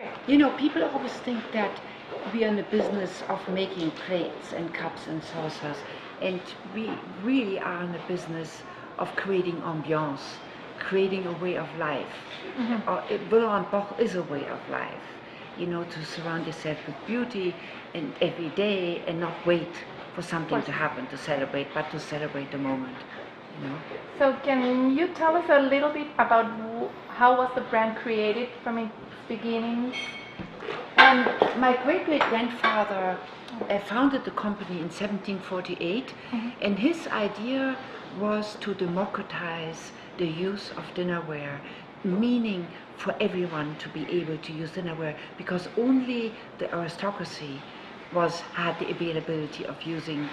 Okay. You know, people always think that we are in the business of making plates and cups and saucers, and we really are in the business of creating ambiance, creating a way of life. Villeroy&Boch is a way of life, you know, to surround yourself with beauty and every day and not wait for something to happen to celebrate, but to celebrate the moment, you know. So can you tell us a little bit about how was the brand created from its beginnings? My great-great-grandfather founded the company in 1748, and his idea was to democratize the use of dinnerware, meaning for everyone to be able to use dinnerware, because only the aristocracy had the availability of using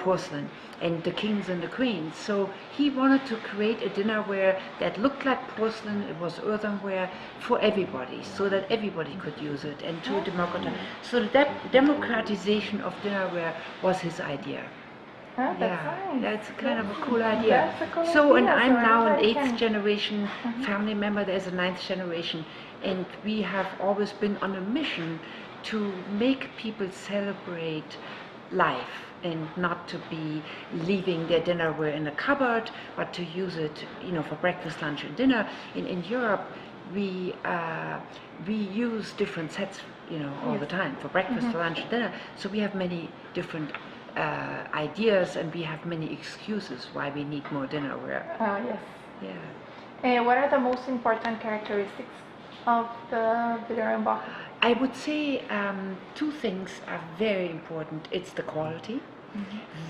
porcelain, and the kings and the queens. So he wanted to create a dinnerware that looked like porcelain, it was earthenware for everybody, so that everybody could use it, and to democratize. So the democratization of dinnerware was his idea. Oh, that's nice. That's kind of a cool idea. That's a cool So, and idea. I'm So now an everybody 8th generation family member, there's a 9th generation, and we have always been on a mission to make people celebrate life and not to be leaving their dinnerware in a cupboard, but to use it, you know, for breakfast, lunch, and dinner. In Europe, we use different sets, you know, all the time for breakfast, for lunch, and dinner. So we have many different ideas, and we have many excuses why we need more dinnerware. Yes. Yeah. What are the most important characteristics of the Villeroy&Boch? I would say two things are very important. It's the quality.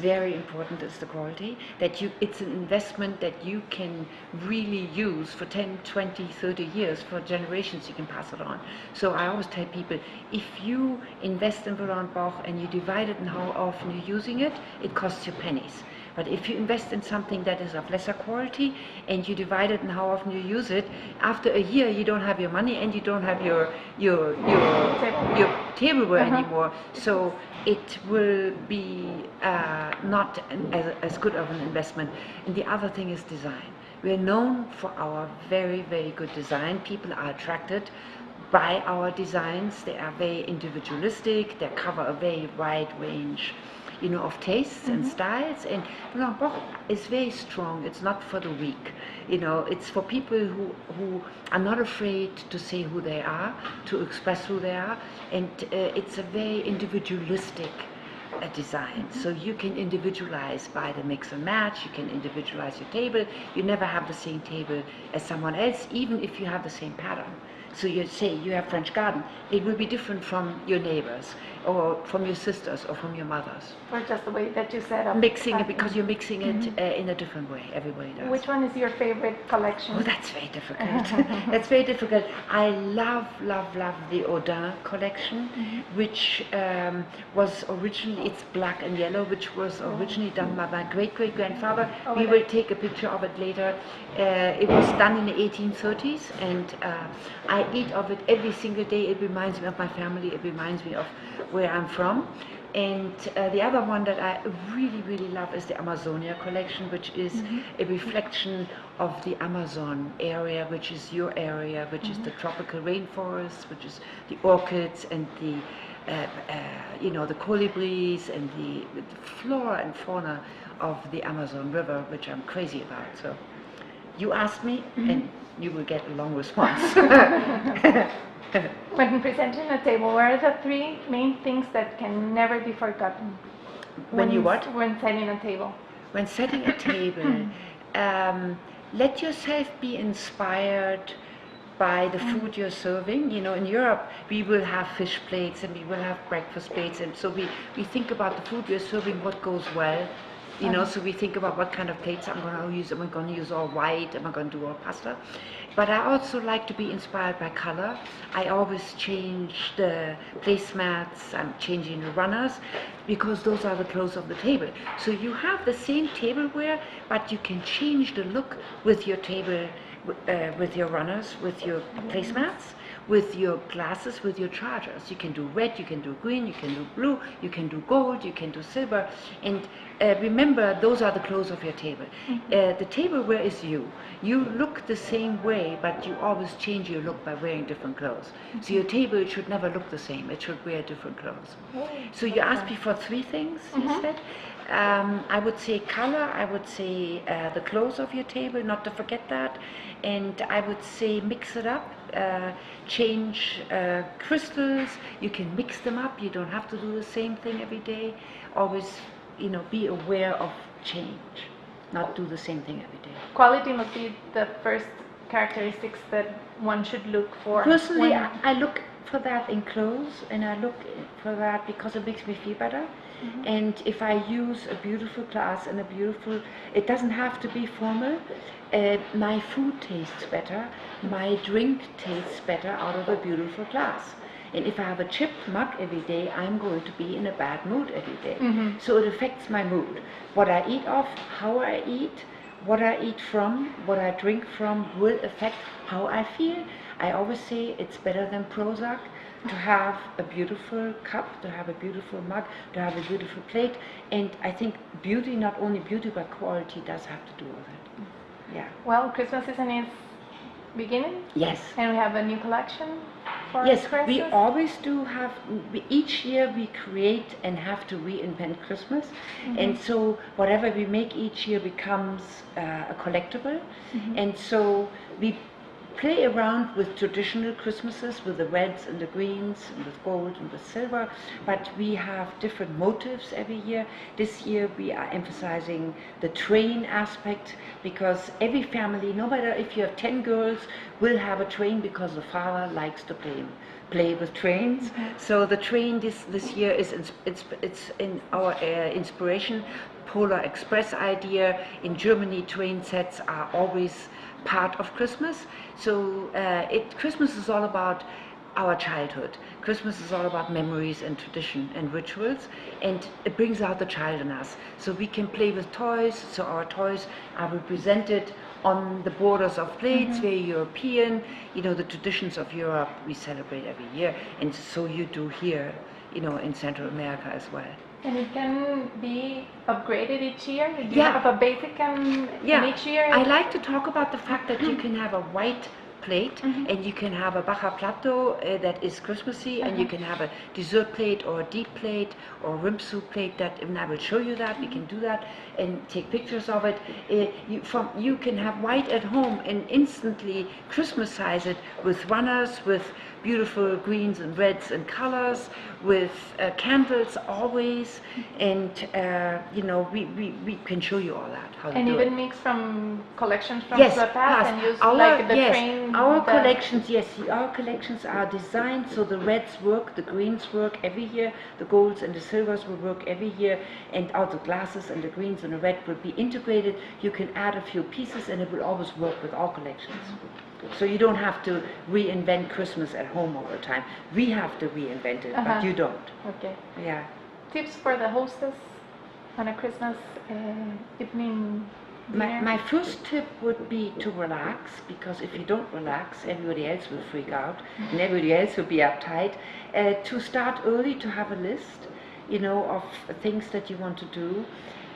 Very important is the quality, that it's an investment that you can really use for 10, 20, 30 years, for generations you can pass it on. So I always tell people, if you invest in Villeroy&Boch and you divide it in how often you're using it, it costs you pennies. But if you invest in something that is of lesser quality and you divide it in how often you use it, after a year you don't have your money and you don't have your tableware anymore. So it will be not as good of an investment. And the other thing is design. We're known for our very, very good design. People are attracted by our designs. They are very individualistic. They cover a very wide range, you know, of tastes and styles. And Villeroy&Boch is very strong. It's not for the weak. You know, it's for people who are not afraid to say who they are, to express who they are. And it's a very individualistic design. So you can individualize by the mix and match, you can individualize your table. You never have the same table as someone else, even if you have the same pattern. So you say you have French garden, it will be different from your neighbors, or from your sisters, or from your mothers. Or just the way that you set up. Mixing it, because you're mixing it in a different way. Everybody does. Which one is your favorite collection? Oh, that's very difficult. That's very difficult. I love, love, love the Audin collection, which was originally, it's black and yellow, which was originally done by my great-great-grandfather. We will take a picture of it later. It was done in the 1830s, and I eat of it every single day. It reminds me of my family. It reminds me of where I'm from. And the other one that I really, really love is the Amazonia collection, which is a reflection of the Amazon area, which is your area, which is the tropical rainforest, which is the orchids and the you know, the colibris and the flora and fauna of the Amazon River, which I'm crazy about. So you ask me, and you will get a long response. When presenting a table, what are the three main things that can never be forgotten? When you what? When setting a table. When setting a table, let yourself be inspired by the food you're serving. You know, in Europe, we will have fish plates and we will have breakfast plates, and so we think about the food we're serving, what goes well. You know, so we think about what kind of plates I'm going to use. Am I going to use all white? Am I going to do all pasta? But I also like to be inspired by color. I always change the placemats, I'm changing the runners, because those are the clothes of the table. So you have the same tableware, but you can change the look with your table, with your runners, with your placemats, with your glasses, with your chargers. You can do red, you can do green, you can do blue, you can do gold, you can do silver. And remember, those are the clothes of your table. The tableware is you. You look the same way, but you always change your look by wearing different clothes. So your table should never look the same. It should wear different clothes. So you asked me for 3 things, you said. I would say color, I would say the clothes of your table, not to forget that. And I would say mix it up, change crystals. You can mix them up. You don't have to do the same thing every day. Always, be aware of change, not do the same thing every day. Quality must be the first characteristics that one should look for. Personally, I look for that in clothes, and I look for that because it makes me feel better. And if I use a beautiful glass and it doesn't have to be formal, my food tastes better, my drink tastes better out of a beautiful glass. And if I have a chipped mug every day, I'm going to be in a bad mood every day. So it affects my mood. What I eat of, how I eat, what I eat from, what I drink from will affect how I feel. I always say it's better than Prozac to have a beautiful cup, to have a beautiful mug, to have a beautiful plate. And I think beauty, not only beauty, but quality does have to do with it. Yeah. Well, Christmas season is beginning. Yes. And we have a new collection for Yes, Christmas. we always do have, each year we create and have to reinvent Christmas. And so whatever we make each year becomes a collectible. And so we play around with traditional Christmases, with the reds and the greens, and with gold and with silver, but we have different motives every year. This year we are emphasizing the train aspect, because every family, no matter if you have 10 girls, will have a train because the father likes to play with trains. So the train this year is it's in our inspiration, Polar Express idea. In Germany, train sets are always part of Christmas. So Christmas is all about our childhood. Christmas is all about memories and tradition and rituals, and it brings out the child in us. So we can play with toys, so our toys are represented on the borders of plates, very European. The traditions of Europe we celebrate every year, and so you do here, in Central America as well. And it can be upgraded each year? Do you Yeah. have a basic in each year? I like to talk about the fact that you can have a white plate and you can have a Baja Plato that is Christmassy, and you can have a dessert plate or a deep plate or a rimsou plate, and I will show you that. We can do that and take pictures of it. You can have white at home and instantly Christmasize it with runners, with beautiful greens and reds and colors, with candles always, and we can show you all that, how to and do even it. mix from collections from Yes, the past and use our, like the yes, train. our collections, yes, our collections are designed so the reds work, the greens work every year, the golds and the silvers will work every year, and all the glasses and the greens and the red will be integrated. You can add a few pieces and it will always work with all collections. So you don't have to reinvent Christmas at home all the time. We have to reinvent it, but you don't. Okay. Yeah. Tips for the hostess on a Christmas evening dinner? My first tip would be to relax, because if you don't relax, everybody else will freak out and everybody else will be uptight. To start early, to have a list, of things that you want to do,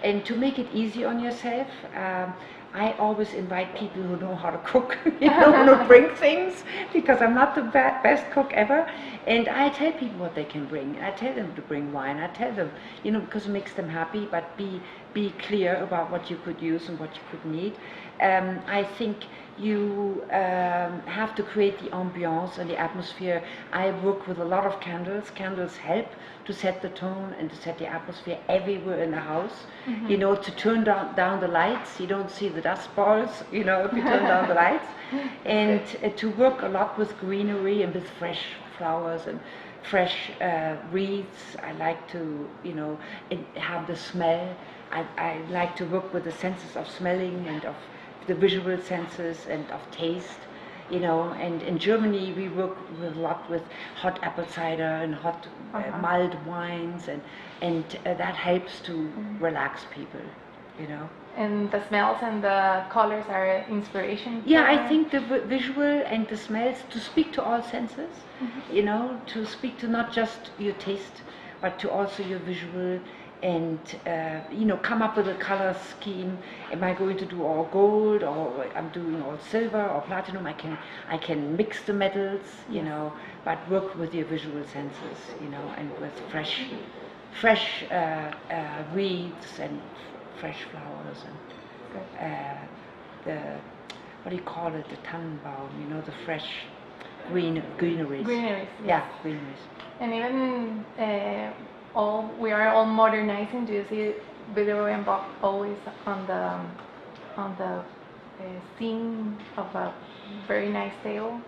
and to make it easy on yourself. I always invite people who know how to cook, who bring things, because I'm not the best cook ever. And I tell people what they can bring. I tell them to bring wine. I tell them, because it makes them happy, but be clear about what you could use and what you could need. I think you have to create the ambiance and the atmosphere. I work with a lot of candles. Candles help to set the tone and to set the atmosphere everywhere in the house. To turn down the lights. You don't see the dust balls, if you turn down the lights. And to work a lot with greenery and with fresh flowers and fresh wreaths. I like to, have the smell. I like to work with the senses of smelling and of the visual senses and of taste, and in Germany we work a lot with hot apple cider and hot mild wines, and that helps to relax people. you know. And the smells and the colors are inspiration. Yeah, I for- think the visual and the smells, to speak to all senses, you know, to speak to not just your taste, but to also your visual, and you know, come up with a color scheme. Am I going to do all gold, or I'm doing all silver or platinum? I can mix the metals, you know, but work with your visual senses, you know, and with fresh wreaths and fresh flowers and the, what do you call it, the Tannenbaum, you know, the fresh greeneries. Greeneries. Yes. Yeah, greeneries. And even we are all modernizing. Do you see Villeroy&Boch always on the scene of a very nice table?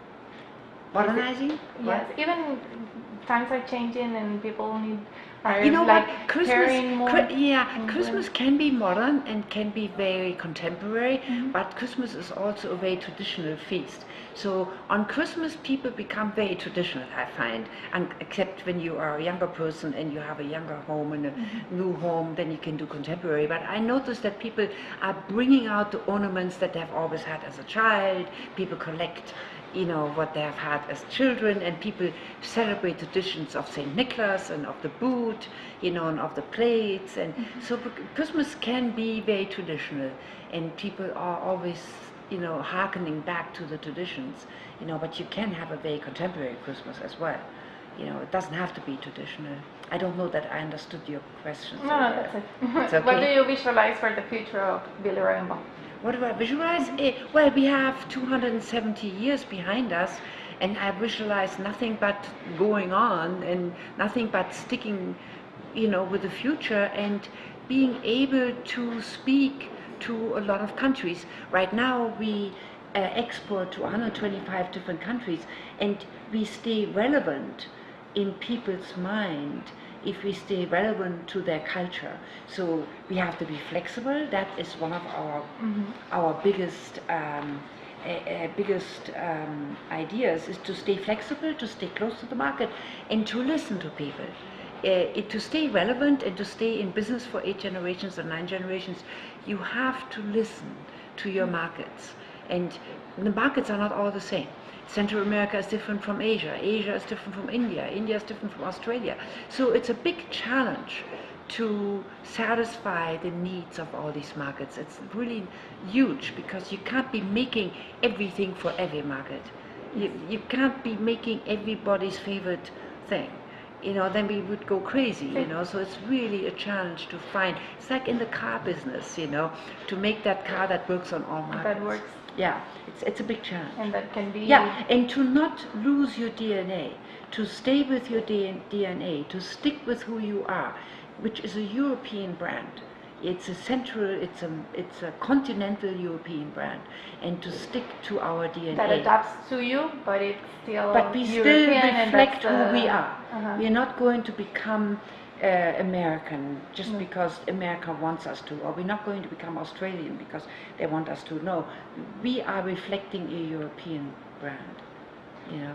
Modernizing? Yes, even times are changing and people are You know like what? Christmas, caring more. Christmas can be modern and can be very contemporary, but Christmas is also a very traditional feast. So on Christmas, people become very traditional, I find, and except when you are a younger person and you have a younger home and a new home, then you can do contemporary. But I noticed that people are bringing out the ornaments that they have always had as a child. People collect, you know, what they have had as children, and people celebrate traditions of St. Nicholas and of the boot, you know, and of the plates, and so Christmas can be very traditional, and people are always, you know, hearkening back to the traditions, you know, but you can have a very contemporary Christmas as well. You know, it doesn't have to be traditional. I don't know that I understood your question. No, that's it. It's okay. What do you visualize for the future of Villeroy&Boch? What do I visualize? Well, we have 270 years behind us, and I visualize nothing but going on and nothing but sticking, you know, with the future and being able to speak to a lot of countries. Right now we export to 125 different countries, and we stay relevant in people's mind if we stay relevant to their culture. So we have to be flexible. That is one of our biggest ideas, is to stay flexible, to stay close to the market, and to listen to people. To stay relevant and to stay in business for 8 generations or 9 generations, you have to listen to your markets. And the markets are not all the same. Central America is different from Asia. Asia is different from India. India is different from Australia. So it's a big challenge to satisfy the needs of all these markets. It's really huge, because you can't be making everything for every market. You can't be making everybody's favorite thing. You know, then we would go crazy, you know, so it's really a challenge to find. It's like in the car business, you know, to make that car that works on all markets. That works. Yeah, it's a big challenge. And that can be... Yeah, and to not lose your DNA, to stay with your DNA, to stick with who you are, which is a European brand. It's a continental European brand, and to stick to our DNA. That adapts to you, but it's still But we still European, reflect and who we are. Uh-huh. We're not going to become American just because America wants us to, or we're not going to become Australian because they want us to. No, we are reflecting a European brand, you know.